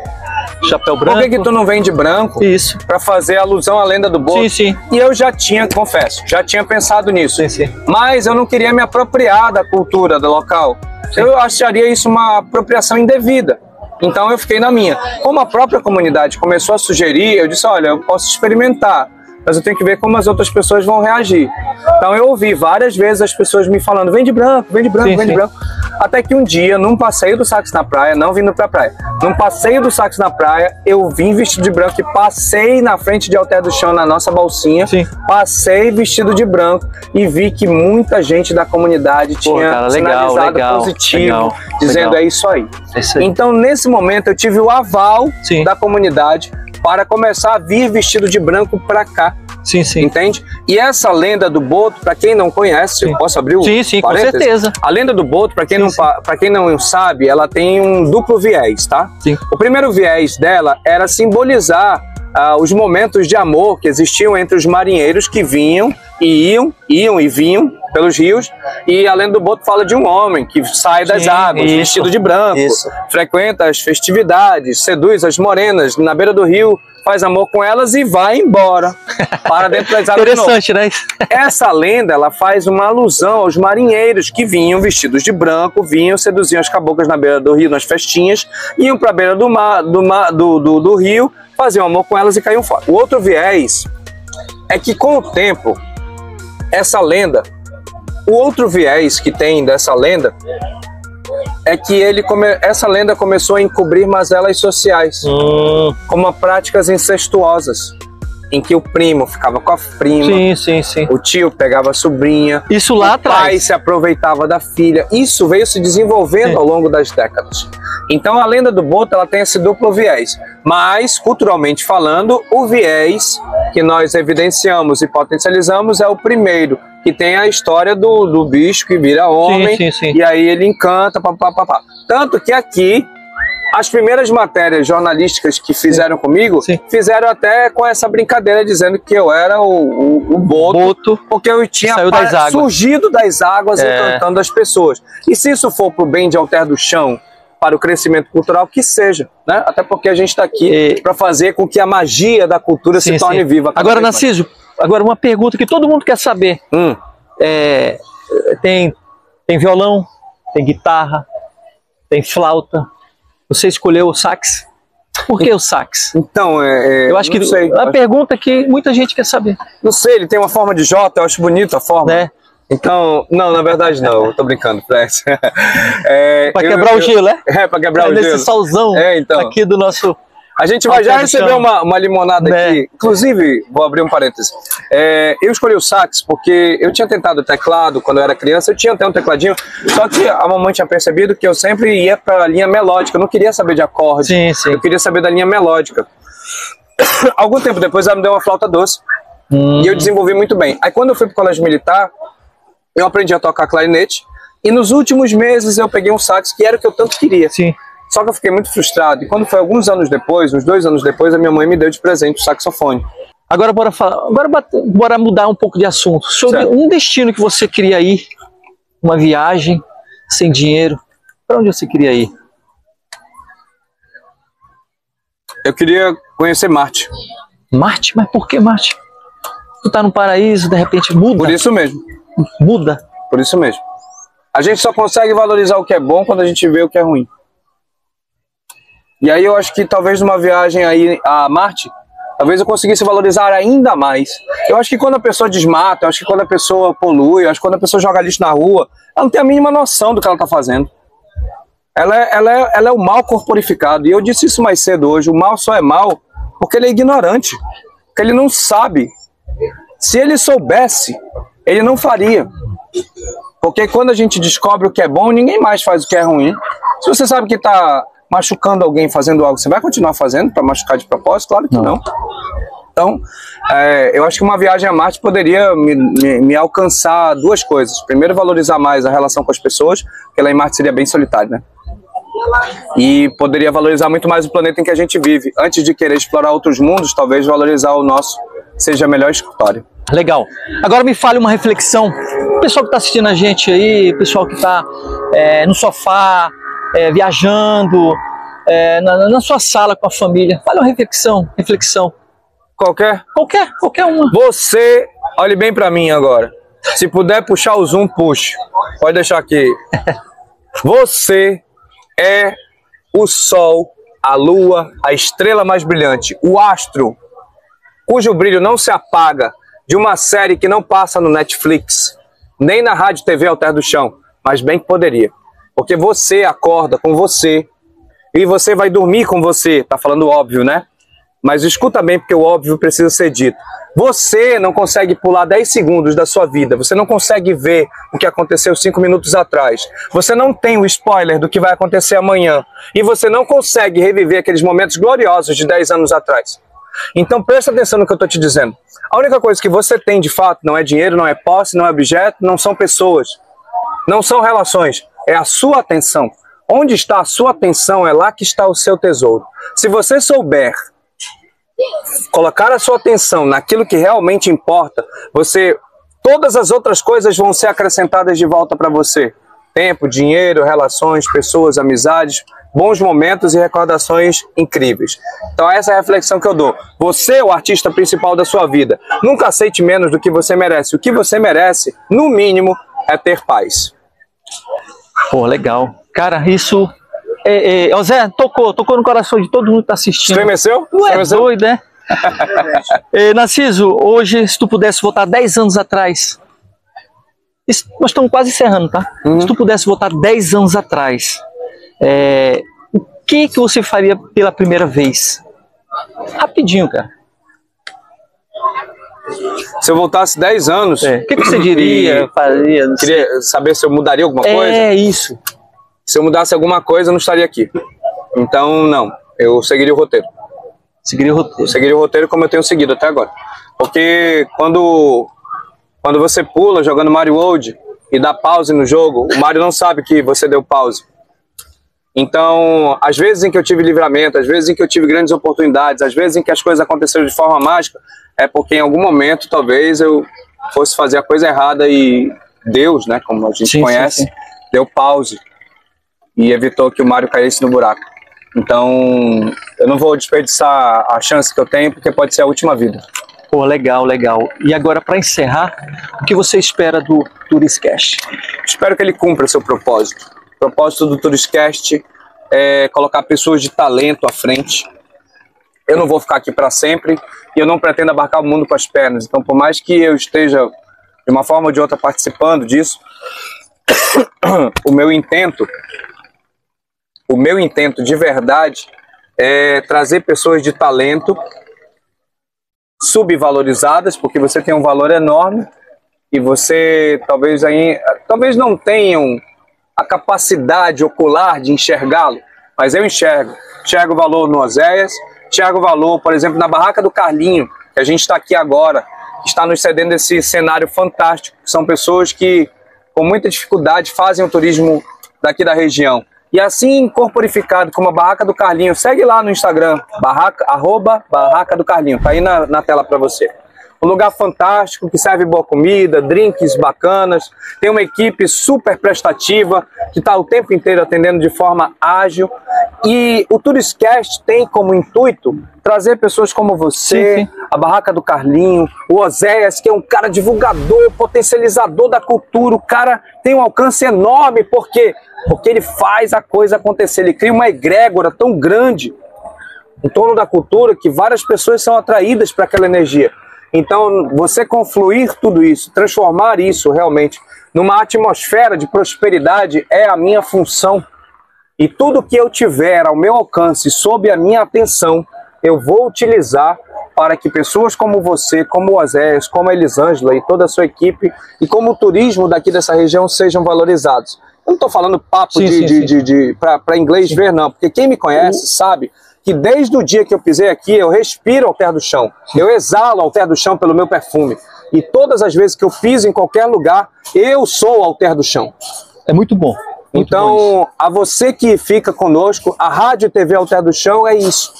Speaker 2: chapéu branco,
Speaker 1: por que tu não vem de branco?
Speaker 2: Isso.
Speaker 1: Pra fazer alusão à lenda do Boto.
Speaker 2: Sim, sim.
Speaker 1: E eu já tinha, confesso, já tinha pensado nisso.
Speaker 2: Sim, sim.
Speaker 1: Mas eu não queria me apropriar da cultura do local. Sim. Eu acharia isso uma apropriação indevida. Então eu fiquei na minha. Como a própria comunidade começou a sugerir, eu disse, olha, eu posso experimentar, mas eu tenho que ver como as outras pessoas vão reagir. Então eu ouvi várias vezes as pessoas me falando, vem de branco, vem de branco, sim, vem de branco. Até que um dia, num passeio do Sax na praia, não vindo pra praia, num passeio do Sax na praia, eu vim vestido de branco e passei na frente de Alter do Chão, na nossa bolsinha, sim, passei vestido de branco e vi que muita gente da comunidade tinha sinalizado positivo, dizendo é isso aí. É isso aí. Então nesse momento eu tive o aval, sim, da comunidade para começar a vir vestido de branco para cá.
Speaker 2: Sim, sim.
Speaker 1: Entende? E essa lenda do Boto, para quem não conhece, sim, eu posso abrir o
Speaker 2: sim, sim, parênteses? Com certeza.
Speaker 1: A lenda do Boto, para quem não sabe, ela tem um duplo viés, tá?
Speaker 2: Sim.
Speaker 1: O primeiro viés dela era simbolizar os momentos de amor que existiam entre os marinheiros que vinham e vinham pelos rios, e a lenda do Boto fala de um homem que sai das águas, vestido de branco, frequenta as festividades, seduz as morenas na beira do rio, faz amor com elas e vai embora para dentro das águas.
Speaker 2: Interessante, né?
Speaker 1: Essa lenda, ela faz uma alusão aos marinheiros que vinham vestidos de branco, seduziam as caboclas na beira do rio, nas festinhas, iam para a beira do rio, faziam amor com elas e caíam fora. O outro viés é que com o tempo, o outro viés que tem dessa lenda é que essa lenda começou a encobrir mazelas sociais, como práticas incestuosas, em que o primo ficava com a prima, o tio pegava a sobrinha,
Speaker 2: isso lá atrás,
Speaker 1: o pai se aproveitava da filha. Isso veio se desenvolvendo ao longo das décadas. Então a lenda do Boto, ela tem esse duplo viés, mas culturalmente falando, o viés que nós evidenciamos e potencializamos é o primeiro, que tem a história do bicho que vira homem, e aí ele encanta, papapá. Tanto que aqui, as primeiras matérias jornalísticas que fizeram comigo, fizeram até com essa brincadeira, dizendo que eu era o Boto, porque eu tinha surgido das águas encantando as pessoas. E se isso for pro bem de Alter do Chão, para o crescimento cultural, que seja, né? Até porque a gente está aqui para fazer com que a magia da cultura se torne viva.
Speaker 2: Agora, Narciso, uma pergunta que todo mundo quer saber. Tem violão, tem guitarra, tem flauta. Você escolheu o sax? Por que o sax?
Speaker 1: Então,
Speaker 2: eu acho que é uma pergunta que muita gente quer saber.
Speaker 1: Não sei, ele tem uma forma de J, eu acho bonita a forma. Então, não, na verdade não, eu tô brincando, Flex.
Speaker 2: Pra quebrar o gelo, né?
Speaker 1: Pra quebrar o gelo.
Speaker 2: Nesse solzão aqui do nosso...
Speaker 1: A gente vai já receber uma limonada aqui. Inclusive, vou abrir um parêntese. Eu escolhi o sax porque eu tinha tentado teclado quando eu era criança, eu tinha até um tecladinho, só que a mamãe tinha percebido que eu sempre ia para a linha melódica, eu não queria saber de acorde, eu queria saber da linha melódica. Algum tempo depois ela me deu uma flauta doce e eu desenvolvi muito bem. Aí quando eu fui para o colégio militar, eu aprendi a tocar clarinete e nos últimos meses eu peguei um sax, que era o que eu tanto queria. Só que eu fiquei muito frustrado. E quando foi alguns anos depois, uns 2 anos depois, a minha mãe me deu de presente o saxofone.
Speaker 2: Agora bora mudar um pouco de assunto. Sobre um destino que você queria ir, uma viagem, sem dinheiro. Para onde você queria ir?
Speaker 1: Eu queria conhecer Marte.
Speaker 2: Marte? Mas por que Marte? Tu tá no paraíso, de repente muda?
Speaker 1: Por isso mesmo.
Speaker 2: Muda?
Speaker 1: Por isso mesmo. A gente só consegue valorizar o que é bom quando a gente vê o que é ruim. E aí eu acho que talvez numa viagem aí a Marte, talvez eu conseguisse valorizar ainda mais. Eu acho que quando a pessoa desmata, eu acho que quando a pessoa polui, eu acho que quando a pessoa joga lixo na rua, ela não tem a mínima noção do que ela está fazendo. Ela é o mal corporificado. E eu disse isso mais cedo hoje, o mal só é mal porque ele é ignorante, porque ele não sabe. Se ele soubesse, ele não faria. Porque quando a gente descobre o que é bom, ninguém mais faz o que é ruim. Se você sabe que está machucando alguém fazendo algo, você vai continuar fazendo para machucar de propósito? Claro que não. Então, eu acho que uma viagem a Marte poderia me alcançar duas coisas. Primeiro, valorizar mais a relação com as pessoas, porque lá em Marte seria bem solitário, né? E poderia valorizar muito mais o planeta em que a gente vive. Antes de querer explorar outros mundos, talvez valorizar o nosso seja a melhor escritório.
Speaker 2: Legal. Agora me fale uma reflexão. O pessoal que está assistindo a gente aí, o pessoal que está no sofá, viajando, na sua sala com a família. Fale uma reflexão.
Speaker 1: Qualquer
Speaker 2: uma.
Speaker 1: Você, olhe bem para mim agora. Se puder puxar o zoom, puxe. Pode deixar aqui. Você é o Sol, a Lua, a estrela mais brilhante, o astro cujo brilho não se apaga de uma série que não passa no Netflix, nem na Rádio TV Alter do Chão, mas bem que poderia. Porque você acorda com você e você vai dormir com você. Tá falando óbvio, né? Mas escuta bem, porque o óbvio precisa ser dito. Você não consegue pular 10 segundos da sua vida. Você não consegue ver o que aconteceu 5 minutos atrás. Você não tem o spoiler do que vai acontecer amanhã. E você não consegue reviver aqueles momentos gloriosos de 10 anos atrás. Então presta atenção no que eu estou te dizendo. A única coisa que você tem de fato não é dinheiro, não é posse, não é objeto, não são pessoas. Não são relações. É a sua atenção. Onde está a sua atenção, é lá que está o seu tesouro. Se você souber colocar a sua atenção naquilo que realmente importa, todas as outras coisas vão ser acrescentadas de volta para você. Tempo, dinheiro, relações, pessoas, amizades, bons momentos e recordações incríveis. Então essa é a reflexão que eu dou. Você é o artista principal da sua vida. Nunca aceite menos do que você merece. O que você merece, no mínimo, é ter paz.
Speaker 2: Pô, legal. Cara, isso... Zé, tocou no coração de todo mundo que tá assistindo.
Speaker 1: Estremeceu?
Speaker 2: Não é doido, né? Narciso, hoje, se tu pudesse voltar 10 anos atrás... Nós estamos quase encerrando, tá? Se tu pudesse voltar 10 anos atrás, o que você faria pela primeira vez? Rapidinho, cara.
Speaker 1: Se eu voltasse 10 anos...
Speaker 2: O que você diria, faria?
Speaker 1: Queria saber se eu mudaria alguma coisa?
Speaker 2: É isso.
Speaker 1: Se eu mudasse alguma coisa, eu não estaria aqui. Então, não. Eu seguiria o roteiro.
Speaker 2: Seguiria o roteiro? Eu
Speaker 1: seguiria o roteiro como eu tenho seguido até agora. Porque quando você pula jogando Mario World e dá pause no jogo, o Mario não sabe que você deu pause. Então, às vezes em que eu tive livramento, às vezes em que eu tive grandes oportunidades, às vezes em que as coisas aconteceram de forma mágica, é porque em algum momento, talvez, eu fosse fazer a coisa errada e Deus, né, como a gente conhece, deu pause e evitou que o Mario caísse no buraco. Então, eu não vou desperdiçar a chance que eu tenho, porque pode ser a última vida.
Speaker 2: Pô, legal, legal. E agora, para encerrar, o que você espera do Turiscast?
Speaker 1: Espero que ele cumpra seu propósito. O propósito do Turiscast é colocar pessoas de talento à frente. Eu não vou ficar aqui para sempre e eu não pretendo abarcar o mundo com as pernas. Então, por mais que eu esteja, de uma forma ou de outra, participando disso, o meu intento de verdade é trazer pessoas de talento subvalorizadas, porque você tem um valor enorme e você talvez não tenham a capacidade ocular de enxergá-lo, mas eu enxergo o valor no Oséias, enxergo o valor, por exemplo, na Barraca do Carlinho, que a gente está aqui agora, está nos cedendo esse cenário fantástico. São pessoas que, com muita dificuldade, fazem o turismo daqui da região. E assim, corporificado como a Barraca do Carlinho, segue lá no Instagram, @Barraca do Carlinho, tá aí na tela para você. Um lugar fantástico, que serve boa comida, drinks bacanas, tem uma equipe super prestativa, que está o tempo inteiro atendendo de forma ágil. E o Turiscast tem como intuito trazer pessoas como você, a Barraca do Carlinho, o Oséias, que é um cara divulgador, potencializador da cultura. O cara tem um alcance enorme, porque ele faz a coisa acontecer, ele cria uma egrégora tão grande em torno da cultura que várias pessoas são atraídas para aquela energia. Então, você confluir tudo isso, transformar isso realmente numa atmosfera de prosperidade é a minha função. E tudo que eu tiver ao meu alcance, sob a minha atenção, eu vou utilizar para que pessoas como você, como o Oséias, como a Elisângela e toda a sua equipe, e como o turismo daqui dessa região sejam valorizados. Eu não estou falando papo para inglês ver, não, porque quem me conhece sabe que desde o dia que eu pisei aqui, eu respiro Alter do Chão. Eu exalo Alter do Chão pelo meu perfume. E todas as vezes que eu piso em qualquer lugar, eu sou Alter do Chão.
Speaker 2: É muito bom.
Speaker 1: Então, a você que fica conosco, a Rádio e TV Alter do Chão é isso.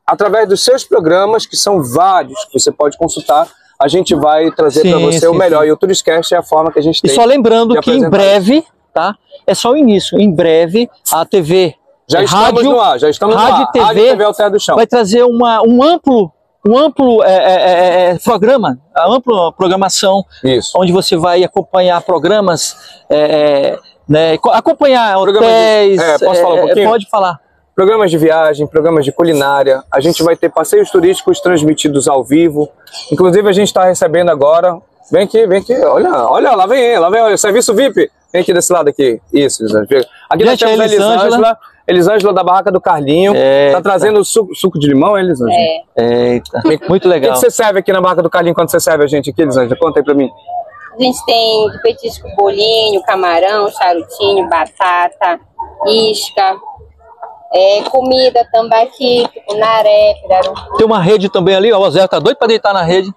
Speaker 1: Através dos seus programas, que são vários, que você pode consultar, a gente vai trazer para você o melhor. E o Turiscast é a forma que a gente tem.
Speaker 2: E só lembrando que em breve, tá? É só o início. Em breve, a TV...
Speaker 1: Já estamos no ar, já estamos no ar.
Speaker 2: Rádio TV
Speaker 1: Alter do Chão
Speaker 2: vai trazer um amplo programa, a ampla programação,
Speaker 1: isso,
Speaker 2: onde você vai acompanhar programas, né, acompanhar hotéis,
Speaker 1: posso falar um pouquinho?
Speaker 2: Pode falar.
Speaker 1: Programas de viagem, programas de culinária, a gente vai ter passeios turísticos transmitidos ao vivo, inclusive a gente está recebendo agora, vem aqui, olha, lá vem, olha, serviço VIP, vem aqui desse lado aqui, isso, aqui nós temos a Elisângela da Barraca do Carlinho, tá trazendo suco de limão, Elisângela?
Speaker 2: Eita, muito legal.
Speaker 1: O que você serve aqui na Barraca do Carlinho quando você serve a gente aqui, Elisângela? Conta aí pra mim.
Speaker 4: A gente tem de petisco bolinho, camarão, charutinho, batata, isca, comida, tambaqui, naré, pirarucu.
Speaker 2: Tem uma rede também ali, ó, o Zé tá doido pra deitar na rede.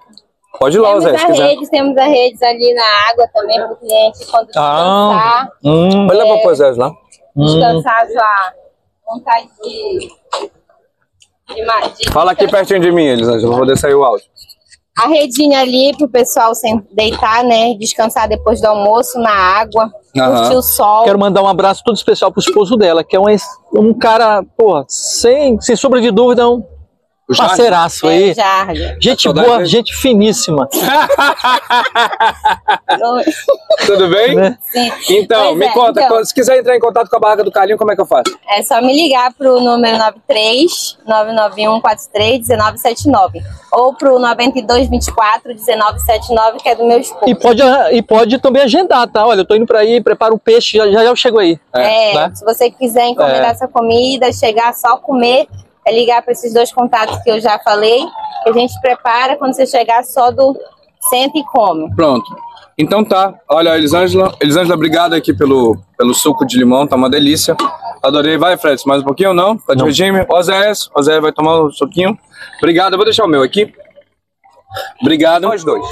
Speaker 1: Pode ir lá, Zé, se quiser.
Speaker 4: Temos as redes ali na água também para o cliente quando descansar.
Speaker 1: Pode levar pro Zé lá.
Speaker 4: Descansar já, vontade de
Speaker 1: fala aqui pertinho de mim, Elisângela, vou poder sair o áudio.
Speaker 4: A redinha ali pro pessoal deitar, né? Descansar depois do almoço na água, curtir o sol.
Speaker 2: Quero mandar um abraço todo especial pro esposo dela, que é um cara, porra, sem sombra de dúvida, parceiraço aí. Gente boa, gente finíssima.
Speaker 1: Tudo bem?
Speaker 4: Sim.
Speaker 1: Então, me conta, se quiser entrar em contato com a Barraca do Carlinho, como é que eu faço?
Speaker 4: É só me ligar pro número 93-991-43-1979 ou pro 9224-1979, que é do meu esposo.
Speaker 2: E pode também agendar, tá? Olha, eu tô indo pra aí, prepara o peixe, já eu chego aí.
Speaker 4: Né? Se você quiser encomendar essa comida, chegar só comer, é ligar para esses dois contatos que eu já falei, que a gente prepara, quando você chegar só senta e come.
Speaker 1: Pronto. Então tá, olha, Elisângela, obrigado aqui pelo suco de limão, tá uma delícia. Adorei, vai, Fred, mais um pouquinho ou não? Tá de regime? O Zé vai tomar um suquinho. Obrigado, eu vou deixar o meu aqui. Obrigado. Nós dois.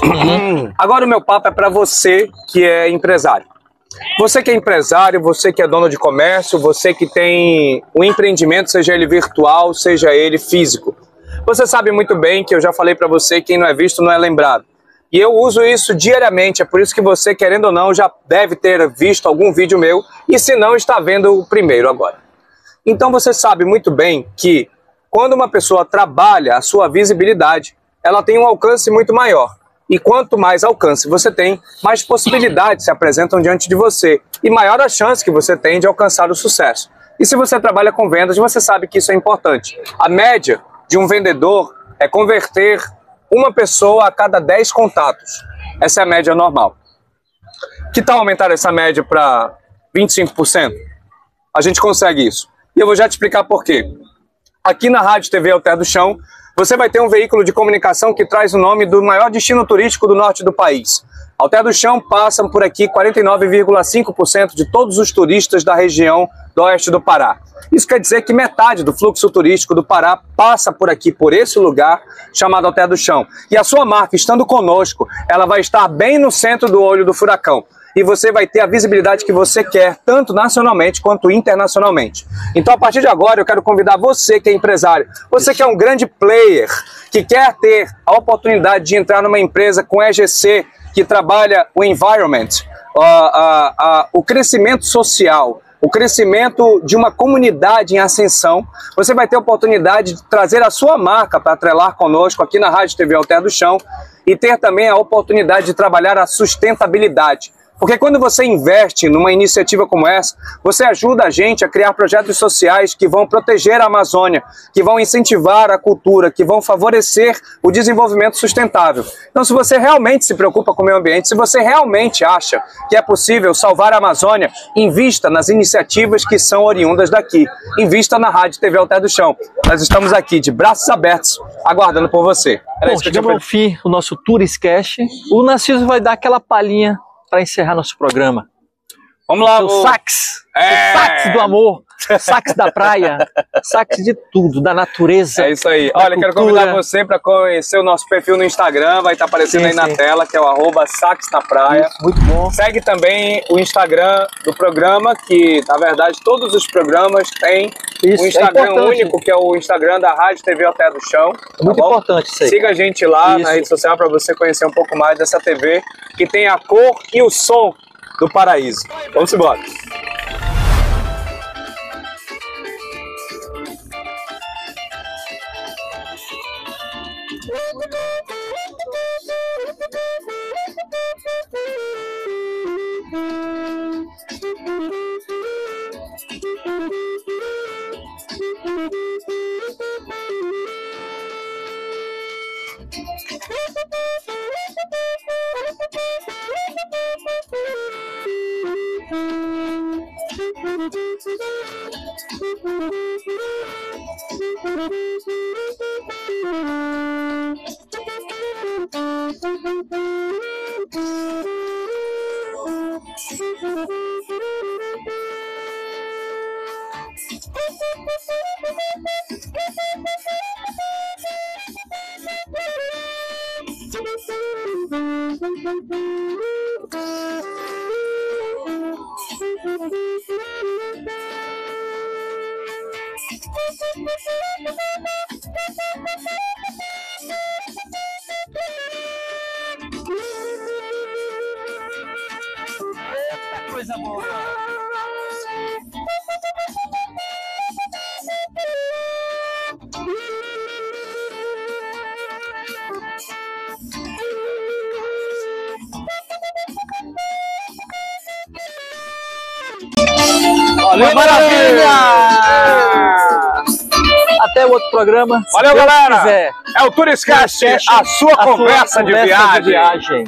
Speaker 1: Agora o meu papo é para você que é empresário. Você que é empresário, você que é dono de comércio, você que tem um empreendimento, seja ele virtual, seja ele físico. Você sabe muito bem que eu já falei para você, quem não é visto não é lembrado. E eu uso isso diariamente, é por isso que você, querendo ou não, já deve ter visto algum vídeo meu, e se não, está vendo o primeiro agora. Então você sabe muito bem que quando uma pessoa trabalha a sua visibilidade, ela tem um alcance muito maior. E quanto mais alcance você tem, mais possibilidades se apresentam diante de você e maior a chance que você tem de alcançar o sucesso. E se você trabalha com vendas, você sabe que isso é importante. A média de um vendedor é converter uma pessoa a cada 10 contatos. Essa é a média normal. Que tal aumentar essa média para 25%? A gente consegue isso. E eu vou já te explicar por quê. Aqui na Rádio TV Alter do Chão, você vai ter um veículo de comunicação que traz o nome do maior destino turístico do norte do país. Alter do Chão passam por aqui 49,5% de todos os turistas da região do oeste do Pará. Isso quer dizer que metade do fluxo turístico do Pará passa por aqui, por esse lugar chamado Alter do Chão. E a sua marca, estando conosco, ela vai estar bem no centro do olho do furacão. E você vai ter a visibilidade que você quer, tanto nacionalmente quanto internacionalmente. Então, a partir de agora, eu quero convidar você que é empresário, você que é um grande player, que quer ter a oportunidade de entrar numa empresa com EGC, que trabalha o environment, o crescimento social, o crescimento de uma comunidade em ascensão. Você vai ter a oportunidade de trazer a sua marca para atrelar conosco aqui na Rádio TV Alter do Chão e ter também a oportunidade de trabalhar a sustentabilidade. Porque quando você investe numa iniciativa como essa, você ajuda a gente a criar projetos sociais que vão proteger a Amazônia, que vão incentivar a cultura, que vão favorecer o desenvolvimento sustentável. Então, se você realmente se preocupa com o meio ambiente, se você realmente acha que é possível salvar a Amazônia, invista nas iniciativas que são oriundas daqui. Invista na Rádio TV Alter do Chão. Nós estamos aqui de braços abertos, aguardando por você.
Speaker 2: Bom, chegamos ao fim o nosso Turiscast. O Narciso vai dar aquela palhinha para encerrar nosso programa.
Speaker 1: Vamos lá,
Speaker 2: o sax. O sax do amor, sax da praia, sax de tudo, da natureza.
Speaker 1: É isso aí. Olha, quero convidar você para conhecer o nosso perfil no Instagram, vai estar aparecendo aí na tela, que é o @saxnapraia.
Speaker 2: Muito bom.
Speaker 1: Segue também o Instagram do programa, que na verdade todos os programas têm um Instagram único, que é o Instagram da Rádio TV Alter do Chão.
Speaker 2: Muito importante isso aí.
Speaker 1: Siga a gente lá na rede social para você conhecer um pouco mais dessa TV, que tem a cor e o som do paraíso. Vamos embora.
Speaker 2: Eita, coisa boa.
Speaker 1: Valeu,
Speaker 2: maravilha! Até o outro programa.
Speaker 1: Valeu, galera!
Speaker 2: Quiser.
Speaker 1: É o Turiscast, a sua conversa de viagem.